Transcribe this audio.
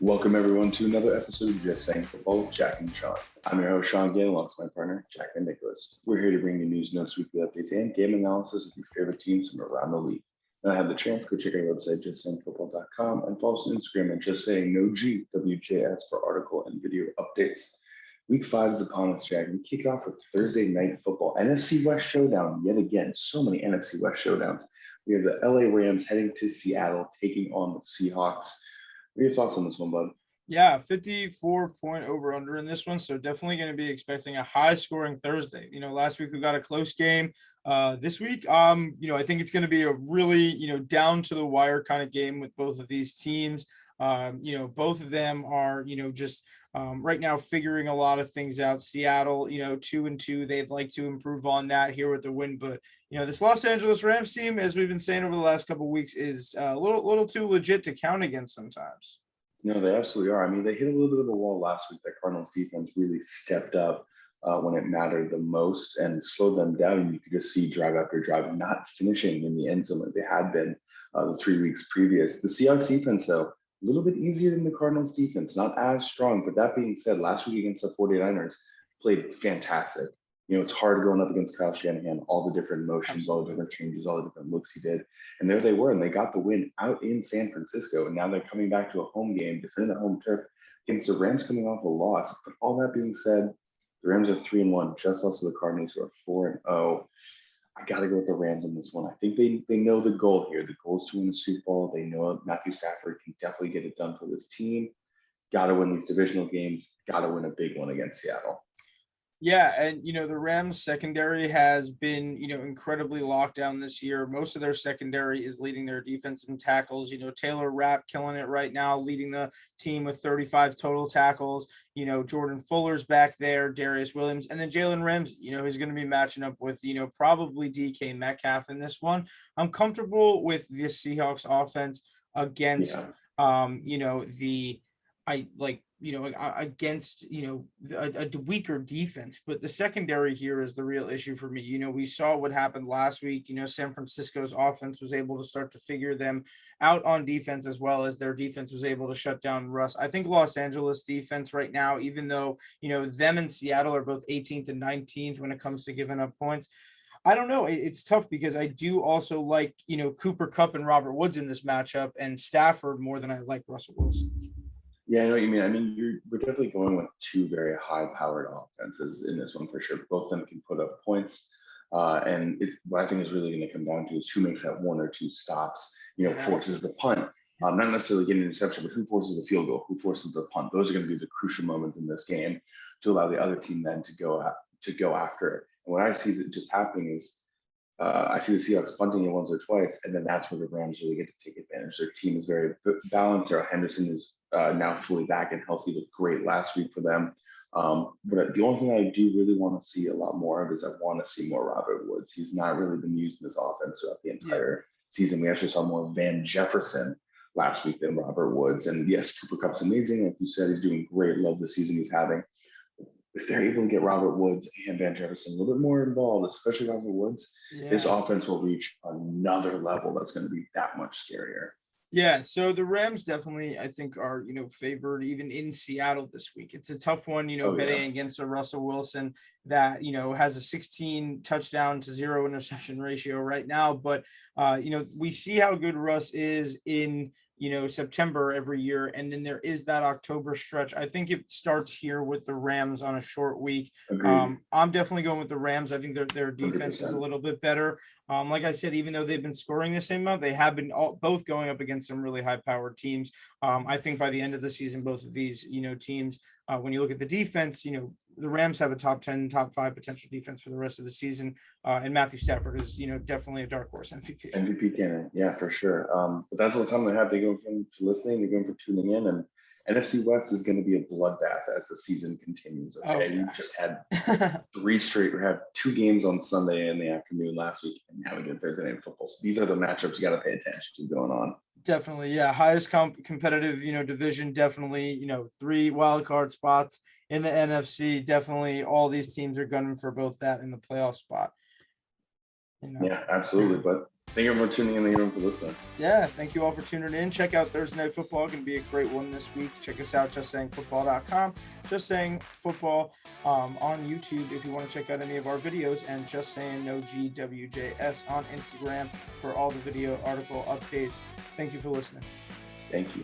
Welcome everyone to another episode of Just Saying Football with Jack and Sean. I'm your host Sean Gale, along with my partner Jack and Nicholas. We're here to bring you news, notes, weekly updates, and game analysis of your favorite teams from around the league. Now I have the chance, go check out our website justsayingfootball.com and follow us on Instagram at Just Saying No G WJS for article and video updates. Week 5 is upon us, Jack. We kick it off with Thursday night football. NFC West showdown yet again. So many NFC West showdowns. We have the LA Rams heading to Seattle, taking on the Seahawks. What are your thoughts on this one, bud? Yeah, 54-point over under in this one. So definitely going to be expecting a high scoring Thursday. Last week we got a close game. This week, I think it's going to be a really, down to the wire kind of game with both of these teams. Both of them are, just right now figuring a lot of things out. Seattle, 2-2, they'd like to improve on that here with the win. But, this Los Angeles Rams team, as we've been saying over the last couple of weeks, is a little too legit to count against sometimes. No, they absolutely are. I mean, they hit a little bit of a wall last week. That Cardinals defense really stepped up when it mattered the most and slowed them down. You could just see drive after drive not finishing in the end zone like they had been the 3 weeks previous. The Seahawks defense, though, a little bit easier than the Cardinals defense, not as strong. But that being said, last week against the 49ers played fantastic. It's hard going up against Kyle Shanahan, all the different motions, Absolutely. all the different changes, all the different looks he did. And there they were, and they got the win out in San Francisco. And now they're coming back to a home game, defending the home turf against the Rams coming off a loss. But all that being said, the Rams are 3-1, just lost to the Cardinals, who are 4-0. I got to go with the Rams on this one. I think they know the goal here. The goal is to win the Super Bowl. They know Matthew Stafford can definitely get it done for this team. Got to win these divisional games. Got to win a big one against Seattle. Yeah, and the Rams secondary has been, incredibly locked down this year. Most of their secondary is leading their defensive tackles. Taylor Rapp killing it right now, leading the team with 35 total tackles. Jordan Fuller's back there, Darius Williams, and then Jalen Ramsey, he's going to be matching up with, probably DK Metcalf in this one. I'm comfortable with the Seahawks offense against, the against, a weaker defense. But the secondary here is the real issue for me. We saw what happened last week. San Francisco's offense was able to start to figure them out on defense, as well as their defense was able to shut down Russ. I think Los Angeles defense right now, even though, them and Seattle are both 18th and 19th when it comes to giving up points, I don't know. It's tough because I do also like, Cooper Kupp and Robert Woods in this matchup, and Stafford more than I like Russell Wilson. Yeah, I know what you mean. I mean, we're definitely going with two very high-powered offenses in this one for sure. Both of them can put up points. What I think is really going to come down to is who makes that one or two stops, forces the punt. Not necessarily getting an interception, but who forces the field goal, who forces the punt. Those are going to be the crucial moments in this game to allow the other team then to go after it. And what I see that just happening is I see the Seahawks punting it once or twice, and then that's where the Rams really get to take advantage. Their team is very balanced. Darrell Henderson is now fully back and healthy. Looked great last week for them. But the only thing I do really want to see a lot more of is I want to see more Robert Woods. He's not really been used in this offense throughout the entire season. We actually saw more Van Jefferson last week than Robert Woods. And yes, Cooper Kupp's amazing. Like you said, he's doing great. Love the season he's having. If they're able to get Robert Woods and Van Jefferson a little bit more involved, especially Robert Woods, this offense will reach another level that's going to be that much scarier. Yeah, so the Rams definitely, I think, are, favored even in Seattle this week. It's a tough one, betting against a Russell Wilson that, has a 16 touchdown to 0 interception ratio right now. But, we see how good Russ is in, September every year. And then there is that October stretch. I think it starts here with the Rams on a short week. I'm definitely going with the Rams. I think their defense 100%. Is a little bit better. Like I said, even though they've been scoring the same amount, they have been both going up against some really high-powered teams. I think by the end of the season, both of these, teams, when you look at the defense, the Rams have a top 10, top 5 potential defense for the rest of the season. And Matthew Stafford is, definitely a dark horse MVP. MVP candidate, yeah, for sure. But that's all the time they have. They go from listening, they go for tuning in, and NFC West is going to be a bloodbath as the season continues. Okay, you just had we had 2 games on Sunday in the afternoon last week, and now we get Thursday night football. So these are the matchups you got to pay attention to going on. Definitely, yeah. Highest competitive, division. Definitely, 3 wild card spots in the NFC. Definitely, all these teams are gunning for both that and the playoff spot. Yeah, absolutely. But Thank you for tuning in. Thank you for listening. Yeah, thank you all for tuning in. Check out Thursday Night Football. Going to be a great one this week. Check us out, justsayingfootball.com. Just Saying Football on YouTube if you want to check out any of our videos, and Just Saying No GWJS on Instagram for all the video article updates. Thank you for listening. Thank you.